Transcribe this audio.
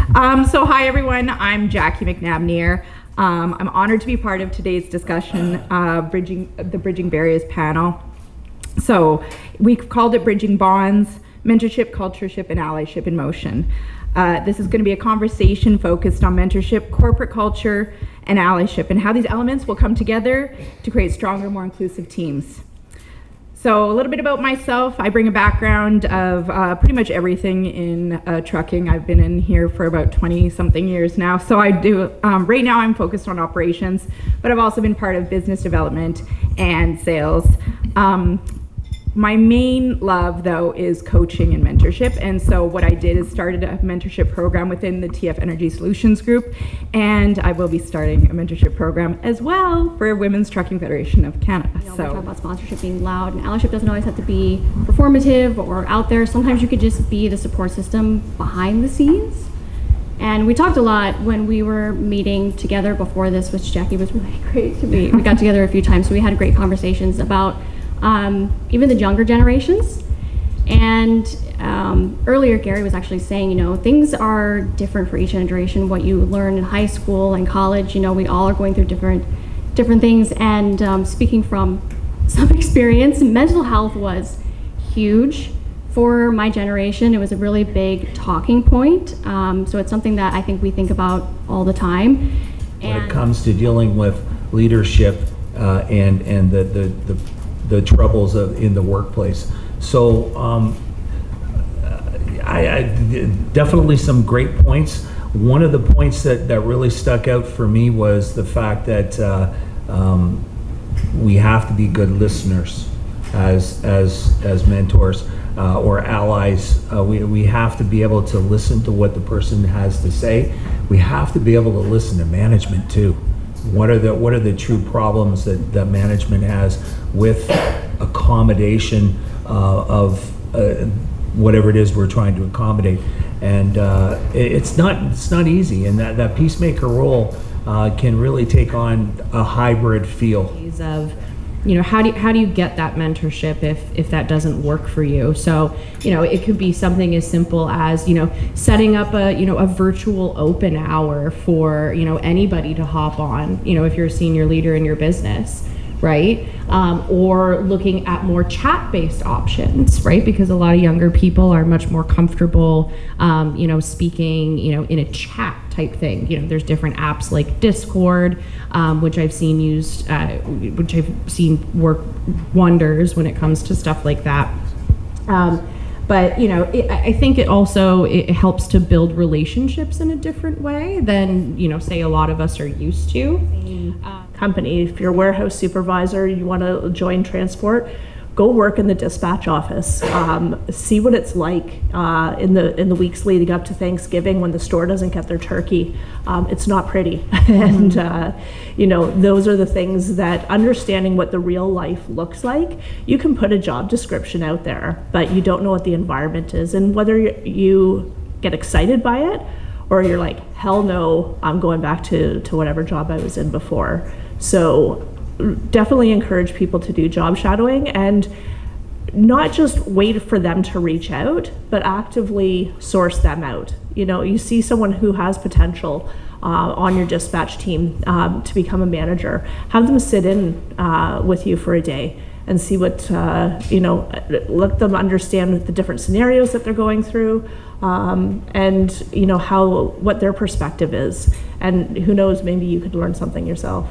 So hi everyone, I'm Jackie McNabney. I'm honored to be part of today's discussion, the Bridging Barriers panel. So we've called it Bridging Bonds, Mentorship, Cultureship, and Allyship in Motion. This is going to be a conversation focused on mentorship, corporate culture, and allyship, and how these elements will come together to create stronger, more inclusive teams. So a little bit about myself. I bring a background of pretty much everything in trucking. I've been in here for about 20-something years now. So I do, right now I'm focused on operations, but I've also been part of business development and sales. My main love, though, is coaching and mentorship. And so what I did is started a mentorship program within the TF Energy Solutions Group. And I will be starting a mentorship program as well for Women's Trucking Federation of Canada. We talk about sponsorship being loud, and allyship doesn't always have to be performative or out there. Sometimes you could just be the support system behind the scenes. And we talked a lot when we were meeting together before this, which Jackie was really great to meet. We got together a few times, so we had great conversations about even the younger generations. And earlier Gary was actually saying, things are different for each generation. What you learn in high school and college, we all are going through different things. And speaking from some experience, mental health was huge for my generation. It was a really big talking point. So it's something that I think we think about all the time. When it comes to dealing with leadership and the troubles in the workplace. So I definitely some great points. One of the points that really stuck out for me was the fact that we have to be good listeners as mentors or allies. We have to be able to listen to what the person has to say. We have to be able to listen to management too. What are the true problems that management has with accommodation of whatever it is we're trying to accommodate, and it's not easy, and that peacemaker role can really take on a hybrid feel. Of how do you get that mentorship if that doesn't work for you? So it could be something as simple as setting up a virtual open hour for anybody to hop on, if you're a senior leader in your business, right? Or looking at more chat-based options, right? Because a lot of younger people are much more comfortable speaking in a chat type thing. There's different apps like Discord, which I've seen used, which I've seen work wonders when it comes to stuff like that. But I think it helps to build relationships in a different way than say a lot of us are used to. Company, if you're a warehouse supervisor, you want to join transport, go work in the dispatch office. See what it's like in the weeks leading up to Thanksgiving when the store doesn't get their turkey. It's not pretty. And those are the things that, understanding what the real life looks like, you can put a job description out there, but you don't know what the environment is, and whether you get excited by it or you're like, hell no, I'm going back to whatever job I was in before. So definitely encourage people to do job shadowing, and not just wait for them to reach out, but actively source them out. You see someone who has potential on your dispatch team to become a manager, have them sit in with you for a day and see what, let them understand the different scenarios that they're going through, and what their perspective is. And who knows, maybe you could learn something yourself.